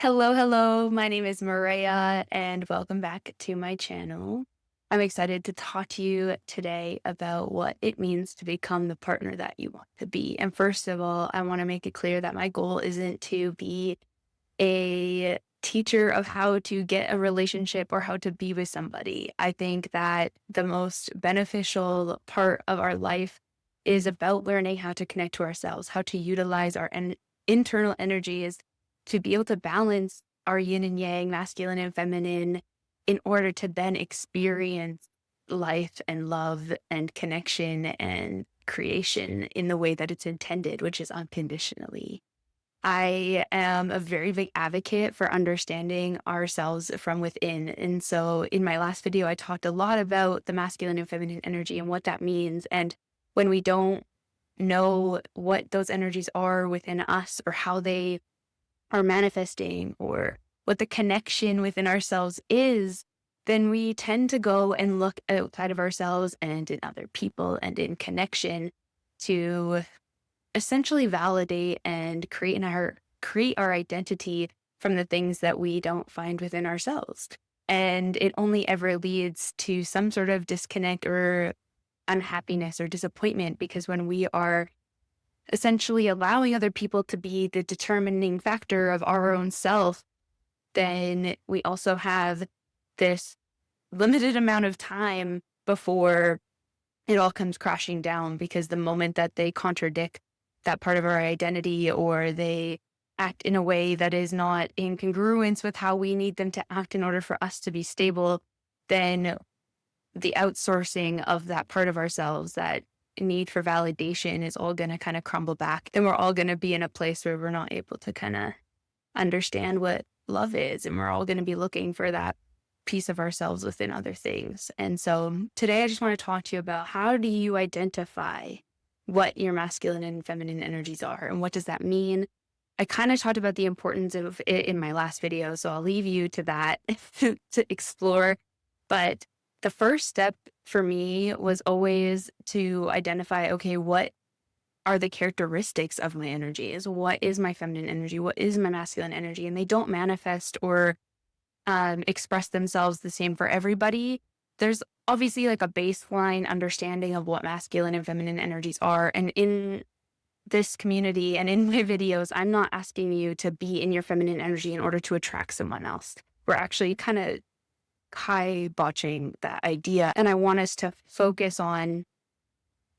Hello, hello. My name is Maria, and welcome back to my channel. I'm excited to talk to you today about what it means to become the partner that you want to be. And first of all, I want to make it clear that my goal isn't to be a teacher of how to get a relationship or how to be with somebody. I think that the most beneficial part of our life is about learning how to connect to ourselves, how to utilize our internal energies to be able to balance our yin and yang, masculine and feminine, in order to then experience life and love and connection and creation in the way that it's intended, which is unconditionally. I am a very big advocate for understanding ourselves from within. And so in my last video, I talked a lot about the masculine and feminine energy and what that means. And when we don't know what those energies are within us or how they are manifesting or what the connection within ourselves is, then we tend to go and look outside of ourselves and in other people and in connection to essentially validate and create our identity from the things that we don't find within ourselves. And it only ever leads to some sort of disconnect or unhappiness or disappointment, because when we are essentially allowing other people to be the determining factor of our own self, then we also have this limited amount of time before it all comes crashing down, because the moment that they contradict that part of our identity or they act in a way that is not in congruence with how we need them to act in order for us to be stable, then the outsourcing of that part of ourselves, that need for validation, is all going to kind of crumble back. Then we're all going to be in a place where we're not able to kind of understand what love is. And we're all going to be looking for that piece of ourselves within other things. And so today I just want to talk to you about, how do you identify what your masculine and feminine energies are and what does that mean? I kind of talked about the importance of it in my last video, so I'll leave you to that to explore. But the first step for me was always to identify, okay, what are the characteristics of my energies? What is my feminine energy? What is my masculine energy? And they don't manifest or express themselves the same for everybody. There's obviously like a baseline understanding of what masculine and feminine energies are. And in this community and in my videos, I'm not asking you to be in your feminine energy in order to attract someone else. We're actually kind of botching that idea. And I want us to focus on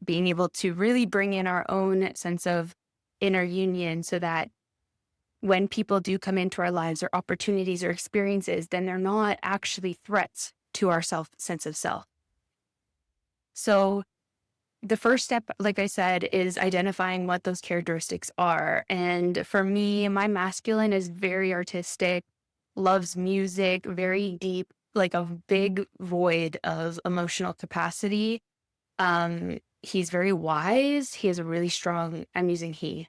being able to really bring in our own sense of inner union, so that when people do come into our lives or opportunities or experiences, then they're not actually threats to our sense of self. So the first step, like I said, is identifying what those characteristics are. And for me, my masculine is very artistic, loves music, very deep, like a big void of emotional capacity. He's very wise. He has a really strong, I'm using he.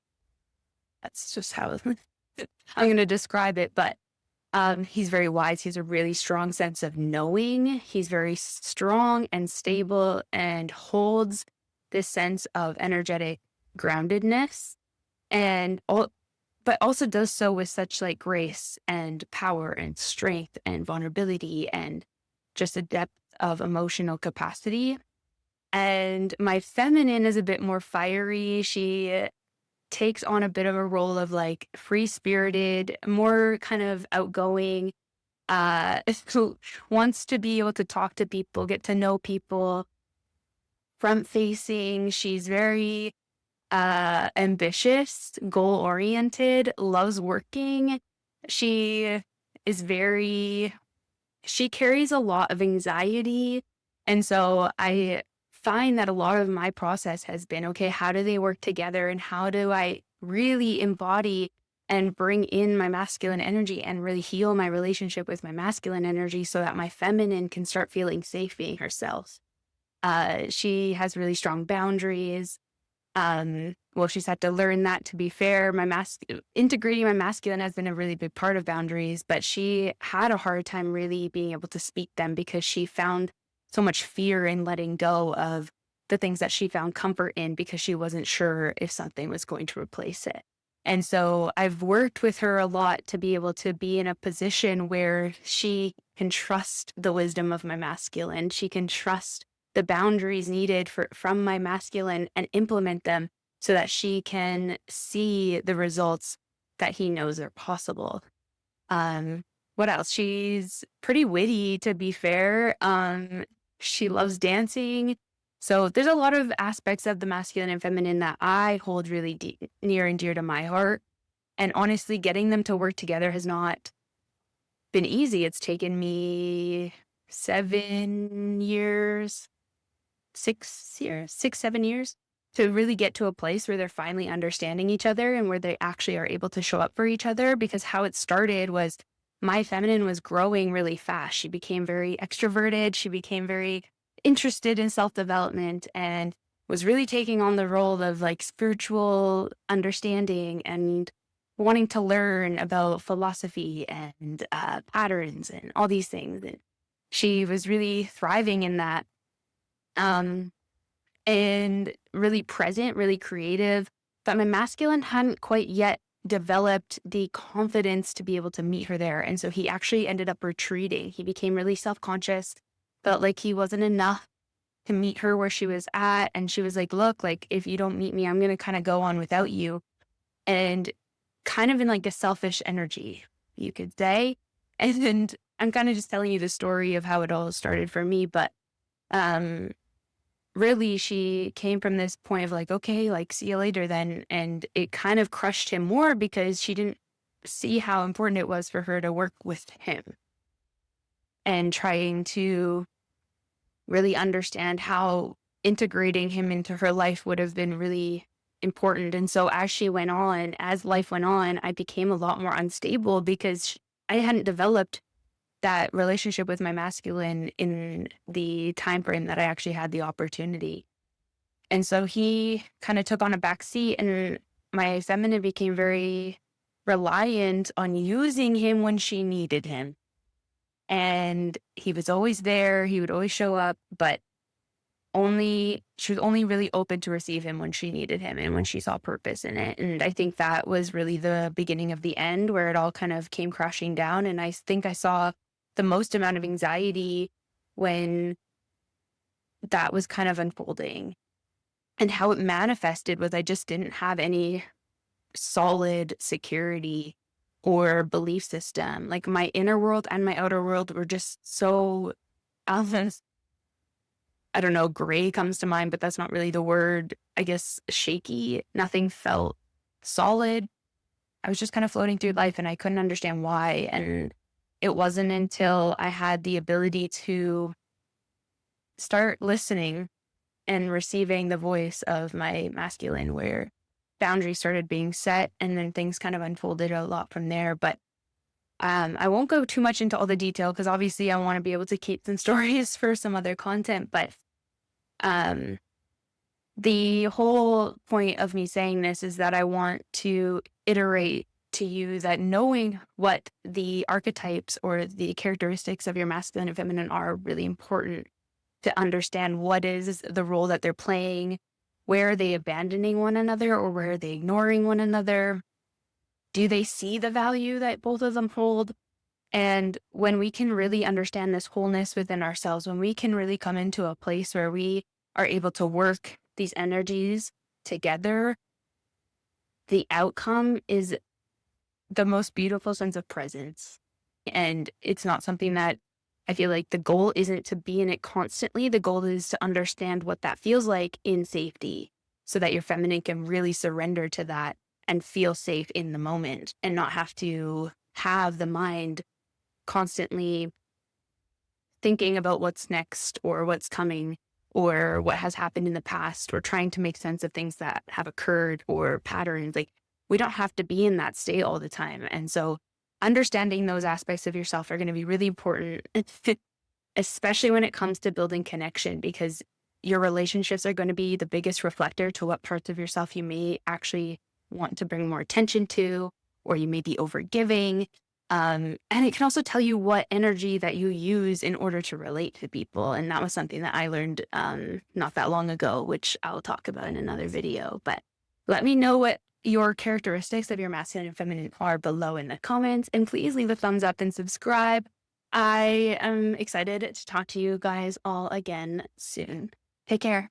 That's just how I'm going to describe it. But he's very wise. He has a really strong sense of knowing. He's very strong and stable and holds this sense of energetic groundedness, but also does so with such like grace and power and strength and vulnerability and just a depth of emotional capacity. And my feminine is a bit more fiery. She takes on a bit of a role of like free spirited, more kind of outgoing, who wants to be able to talk to people, get to know people, front facing. She's very ambitious, goal oriented, loves working. She is she carries a lot of anxiety. And so I find that a lot of my process has been, okay, how do they work together? And how do I really embody and bring in my masculine energy and really heal my relationship with my masculine energy so that my feminine can start feeling safe being herself? She has really strong boundaries. Well, she's had to learn that, to be fair. Integrating my masculine has been a really big part of boundaries, but she had a hard time really being able to speak them, because she found so much fear in letting go of the things that she found comfort in, because she wasn't sure if something was going to replace it. And so I've worked with her a lot to be able to be in a position where she can trust the wisdom of my masculine. She can trust the boundaries needed from my masculine and implement them so that she can see the results that he knows are possible. Um, what else? She's pretty witty, to be fair. She loves dancing. So there's a lot of aspects of the masculine and feminine that I hold really near and dear to my heart. And honestly, getting them to work together has not been easy. It's taken me 7 years, 6 years, 6, 7 years to really get to a place where they're finally understanding each other and where they actually are able to show up for each other. Because how it started was my feminine was growing really fast. She became very extroverted. She became very interested in self development and was really taking on the role of like spiritual understanding and wanting to learn about philosophy and patterns and all these things. And she was really thriving in that. Um, and really present, really creative. But my masculine hadn't quite yet developed the confidence to be able to meet her there. And so he actually ended up retreating. He became really self conscious, felt like he wasn't enough to meet her where she was at. And she was like, look, like, if you don't meet me, I'm going to kind of go on without you. And kind of in like a selfish energy, you could say. And I'm kind of just telling you the story of how it all started for me. But um, really she came from this point of like, okay, like, see you later then. And it kind of crushed him more because she didn't see how important it was for her to work with him and trying to really understand how integrating him into her life would have been really important. And so as life went on, I became a lot more unstable because I hadn't developed that relationship with my masculine in the time frame that I actually had the opportunity. And so he kind of took on a back seat and my feminine became very reliant on using him when she needed him. And he was always there, he would always show up, but only she was only really open to receive him when she needed him and when she saw purpose in it. And I think that was really the beginning of the end where it all kind of came crashing down. And I think I saw the most amount of anxiety when that was kind of unfolding. And how it manifested was I just didn't have any solid security or belief system. Like my inner world and my outer world were just so, almost, I don't know, gray comes to mind, but that's not really the word. I guess shaky. Nothing felt solid. I was just kind of floating through life and I couldn't understand why. And it wasn't until I had the ability to start listening and receiving the voice of my masculine where boundaries started being set and then things kind of unfolded a lot from there. But I won't go too much into all the detail because obviously I want to be able to keep some stories for some other content. But um, the whole point of me saying this is that I want to iterate to you that knowing what the archetypes or the characteristics of your masculine and feminine are really important to understand what is the role that they're playing, where are they abandoning one another or where are they ignoring one another? Do they see the value that both of them hold? And when we can really understand this wholeness within ourselves, when we can really come into a place where we are able to work these energies together, the outcome is the most beautiful sense of presence. And it's not something that I feel like the goal isn't to be in it constantly. The goal is to understand what that feels like in safety so that your feminine can really surrender to that and feel safe in the moment and not have to have the mind constantly thinking about what's next or what's coming or what has happened in the past or trying to make sense of things that have occurred or patterns. Like we don't have to be in that state all the time. And so understanding those aspects of yourself are going to be really important, especially when it comes to building connection, because your relationships are going to be the biggest reflector to what parts of yourself you may actually want to bring more attention to, or you may be overgiving. And it can also tell you what energy that you use in order to relate to people. And that was something that I learned not that long ago, which I'll talk about in another video. But let me know what your characteristics of your masculine and feminine are below in the comments. And please leave a thumbs up and subscribe. I am excited to talk to you guys all again soon. Take care.